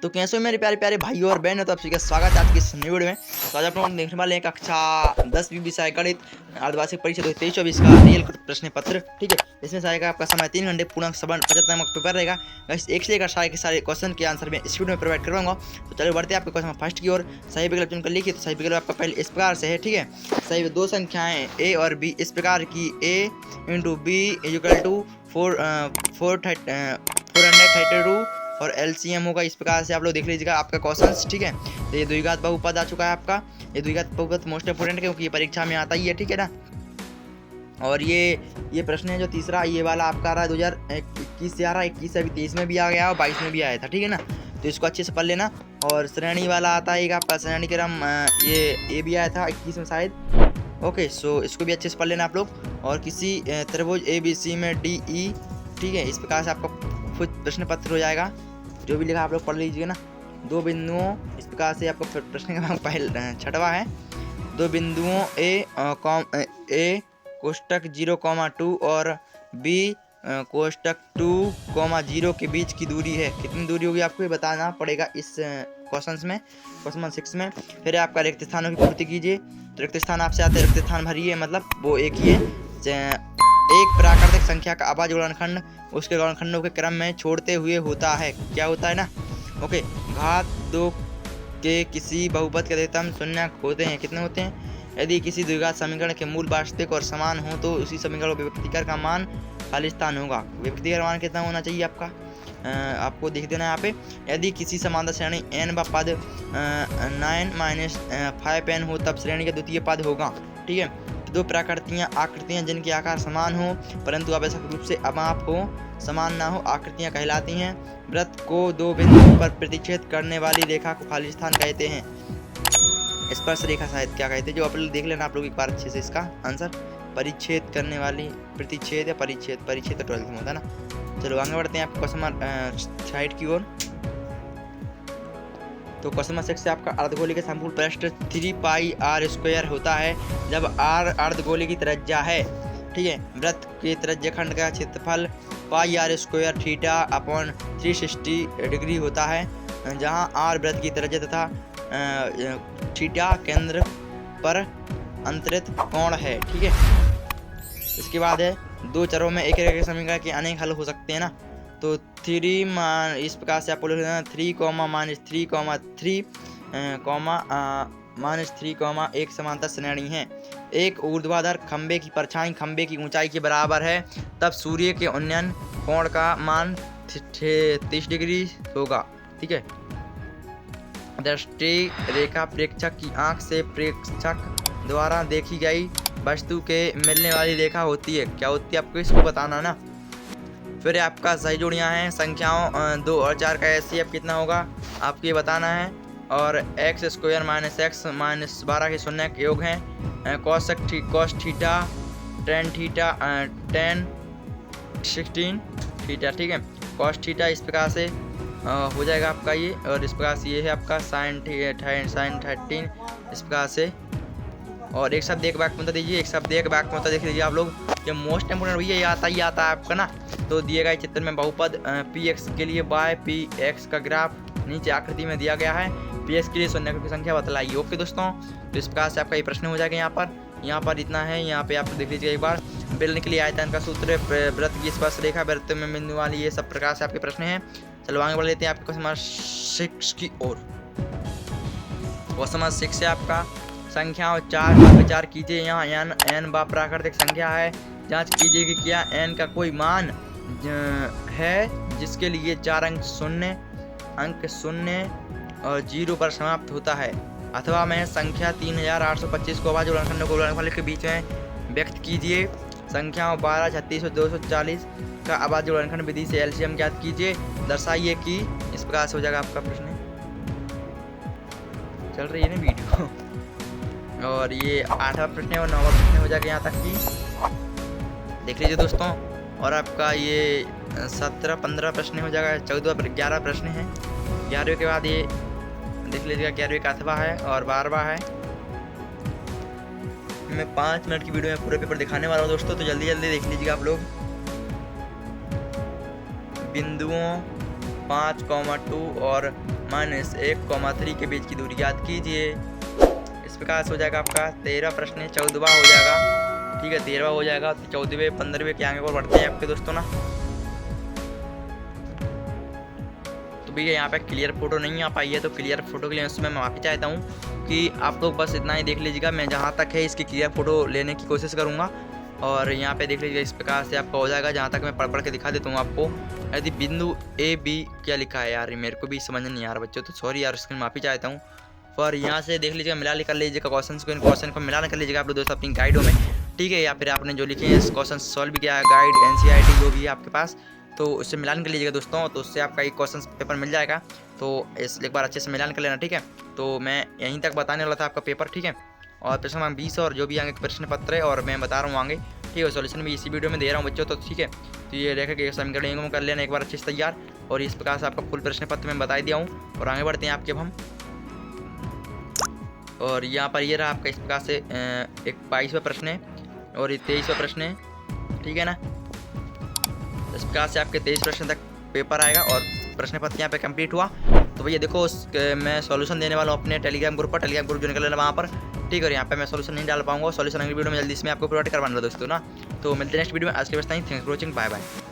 तो कैसे हो मेरे प्यारे प्यारे भाई और बहन है, तो आप सभी का स्वागत है आज की इस न्यू वीडियो में। तो आज आप लोग देखने वाले हैं कक्षा 10वीं विषय गणित अर्धवार्षिक परीक्षा 2023-24 का रियल प्रश्न पत्र। ठीक है, इसमें से आएगा आपका समय 3 घंटे, पूर्णांक 75 नंबर पेपर रहेगा। एक से लेकर सारे क्वेश्चन के आंसर मैं इस वीडियो में प्रोवाइड करवाऊंगा। तो चलो बढ़ते हैं आपके क्वेश्चन फर्स्ट की ओर। सही विकल्प चुनकर लिखिए। तो सही विकल्प आपका पहले इस प्रकार से है। ठीक है, सही दो संख्याएं ए और बी इस प्रकार की ए इंटू बी इक्वल टू 432 और एलसीएम होगा। इस प्रकार से आप लोग देख लीजिएगा आपका क्वेश्चन। ठीक है, तो ये द्विघात बहुपद आ चुका है आपका। ये द्विघात बहुपद मोस्ट इंपोर्टेंट है क्योंकि ये परीक्षा में आता ही है। ठीक है ना, और ये प्रश्न है जो तीसरा, ये वाला आपका आ रहा है 2021 से आ रहा है। 21 से अभी 23 में भी आ गया और 22 में भी आया था। ठीक है ना, तो इसको अच्छे से पढ़ लेना। और श्रेणी वाला आता है आपका श्रेणी क्रम, ये भी आया था 21 में शायद। ओके, सो इसको भी अच्छे से पढ़ लेना आप लोग। और किसी त्रिभुज ABC में DE, ठीक है, इस प्रकार से आपका प्रश्न पत्र हो जाएगा। जो भी लिखा आप लोग पढ़ लीजिए ना। दो बिंदुओं, इस प्रकार से आपका प्रश्न का पहला छठवां है। दो बिंदुओं ए कोष्टक 0,2 और B कोष्टक 2,0 के बीच की दूरी है। कितनी दूरी होगी आपको ये बताना पड़ेगा इस क्वेश्चन में, क्वेश्चन 6 में। फिर आपका रिक्त स्थानों की पूर्ति कीजिए। तो रिक्त स्थान आपसे आते हैं, रिक्त स्थान भरिए, मतलब वो एक ही है। एक प्राकृतिक संख्या का अभाज्य गुणनखंड उसके गुणनखंडों के क्रम में छोड़ते हुए होता है। क्या होता है ना? ओके, घात 2 के किसी बहुपद के अधिकतम शून्यक होते हैं। कितने होते हैं? यदि किसी द्विघात समीकरण के मूल वास्तविक और समान हो तो उसी समीकरण को व्यक्तिकर का मान खाली स्थान होगा। व्यक्तिकर मान कितना होना चाहिए आपका? आपको देख देना यहाँ पे। यदि किसी समांतर श्रेणी n व पद 9-5n हो तब श्रेणी का द्वितीय पद होगा। ठीक है, दो आकृतियां जिनके आकार समान हो परंतु आवश्यक रूप से अमाप हो, समान ना हो, आकृतियां कहलाती हैं। वृत्त को दो बिंदुओं पर प्रतिच्छेद करने वाली रेखा को खाली स्थान कहते हैं। स्पर्श रेखा शायद क्या कहते हैं, जो आप लोग देख लेना आप लोग एक बार अच्छे से इसका आंसर। परिच्छेद करने वाली, प्रतिच्छेद या परिच्छेद तो 12th में होता है ना। चलो आगे बढ़ते हैं आप क्वेश्चन साइड की ओर। तो क्वेश्चन 6 से आपका अर्धगोले के संपूर्ण पृष्ठ 3πr² होता है जब r अर्धगोले की त्रिज्या है। ठीक है, वृत्त के त्रिज्याखंड का क्षेत्रफल πr² थीटा अपॉन 360 डिग्री होता है, जहां r वृत्त की त्रिज्या तथा थीटा केंद्र पर अंतरित कोण है। ठीक है, इसके बाद है दो चरों में एक रेखा के समीकरण के अनेक हल हो सकते हैं ना। तो 3 इस प्रकार से आपको लिखना है 3, -3, एक समांतर श्रेणी है। एक ऊर्ध्वाधर खंबे की परछाई खंबे की ऊंचाई के बराबर है तब सूर्य के उन्नयन कोण का मान 30 डिग्री होगा। ठीक है, दृष्टि रेखा प्रेक्षक की आंख से प्रेक्षक द्वारा देखी गई वस्तु के मिलने वाली रेखा होती है। क्या होती है आपको इसको बताना ना। फिर आपका सही जोड़ियाँ हैं संख्याओं 2 और 4 का HCF कितना होगा आपको ये बताना है। और x² - x -12 के शून्य के योग हैं। cos theta tan tan 16 theta. ठीक है, cos थीटा इस प्रकार से हो जाएगा आपका ये, और इस प्रकार से ये है आपका sin 13 इस प्रकार से। और एक शब्द एक वाक्य में दीजिए, एक शब्द एक वाक्य में देख लीजिए आप लोग। ये मोस्ट इंपोर्टेंट भैया ये आता है आपका ना। तो दिए गए चित्र में बहुपद px के लिए px का ग्राफ नीचे आकृति में दिया गया है। px के लिए शून्य की संख्या बतलाइए। ओके दोस्तों, तो इस प्रकार से आपका ये प्रश्न हो जाएगा। यहाँ पर इतना है। यहाँ पे आप देख लीजिए एक बार। बेलने के लिए आयतन का सूत्र, वृत्त की स्पर्श रेखा, वृत्त में बिंदु वाली, ये सब प्रकार से आपके प्रश्न हैं। चलो आगे बढ़ लेते हैं आपके क्वेश्चन 6 की ओर। क्वेश्चन 6 से आपका संख्याओं 4 पर विचार कीजिए। यहाँ n व प्राकृतिक संख्या है। जांच कीजिए कि क्या n का कोई मान है जिसके लिए 4 अंक 0 और 0 पर समाप्त होता है, अथवा में संख्या 3825 को अभाज्य गुणनखंडों को गुणनफल के बीच में व्यक्त कीजिए। संख्याओं 12, 36 और 240 का अभाज्य गुणनखंड विधि से LCM ज्ञात कीजिए। दर्शाइए कि इस प्रकार से हो जाएगा आपका प्रश्न। चल रही है ना वीडियो। और ये 8वां प्रश्न और 9वां प्रश्न हो जाएगा यहाँ तक की देख लीजिए दोस्तों। और आपका ये 17, 15 प्रश्न हो जाएगा। 14, 11 प्रश्न है। 11वें के बाद ये देख लीजिएगा 11वें का 8वां है और 12वां है। मैं 5 मिनट की वीडियो में पूरे पेपर दिखाने वाला हूँ दोस्तों, तो जल्दी देख लीजिएगा आप लोग। बिंदुओं 5,2 और -1,3 के बीच की दूरी ज्ञात कीजिए। इस प्रकार से हो जाएगा आपका 13 प्रश्न 14वां हो जाएगा, ठीक है 13वां हो जाएगा। 14वें 15वें के आगे और बढ़ते हैं आपके दोस्तों ना। तो भैया यहाँ पे क्लियर फोटो नहीं आ पाई है, तो क्लियर फोटो के लिए उसमें मैं माफ़ी चाहता हूँ कि आप लोग बस इतना ही देख लीजिएगा। मैं जहाँ तक है इसकी क्लियर फोटो लेने की कोशिश करूँगा। और यहाँ पे देख लीजिएगा इस प्रकार से आपका हो जाएगा। जहाँ तक मैं पढ़ के दिखा देता हूँ आपको। यदि बिंदु ए बी क्या लिखा है यार, मेरे को भी समझ नहीं आ रहा बच्चों, तो सॉरी यार, उसकी माफ़ी चाहता हूँ। और यहाँ से देख लीजिएगा मिला कर लीजिएगा क्वेश्चन को मिला कर लीजिएगा आप लोग दोस्तों अपनी गाइडों में, ठीक है। या फिर आपने जो लिखे हैं क्वेश्चन सॉल्व भी किया है, गाइड NCERT जो भी है आपके पास, तो उससे मिलान कर लीजिएगा दोस्तों। तो उससे आपका एक क्वेश्चन पेपर मिल जाएगा। तो इस एक बार अच्छे से मिलान कर लेना, ठीक है। तो मैं यहीं तक बताने वाला था आपका पेपर, ठीक है। और प्रश्न नंबर 20 और जो भी आगे प्रश्न पत्र है और मैं बता रहा हूँ आगे, ठीक है। सॉल्यूशन भी इसी वीडियो में दे रहा हूँ बच्चों, तो ठीक है। तो ये रेखा के समीकरण कर लेना एक बार अच्छे से तैयार। और इस प्रकार से आपका फुल प्रश्न पत्र मैं बता दिया हूँ। और आगे बढ़ते हैं आपके अब हम। और यहाँ पर ये रहा आपका इस प्रकार से एक 22वां प्रश्न है और ये 23वां प्रश्न है, ठीक है ना। इस प्रकार से आपके 23 प्रश्न तक पेपर आएगा और प्रश्न पत्र यहाँ पे कंप्लीट हुआ। तो भैया देखो मैं सॉल्यूशन देने वाला हूँ अपने टेलीग्राम ग्रुप पर, टेलीग्राम ग्रुप ज्वाइन कर लेना वहाँ पर, ठीक है। और यहाँ पे मैं सॉल्यूशन नहीं डाल पाऊंगा, सॉल्यूशन अगली वीडियो में जल्दी इसमें आपको प्रोवाइड करवाना दोस्तों ना। तो मिलते हैं नेक्स्ट वीडियो में। आज के बस thanks for watching, bye bye.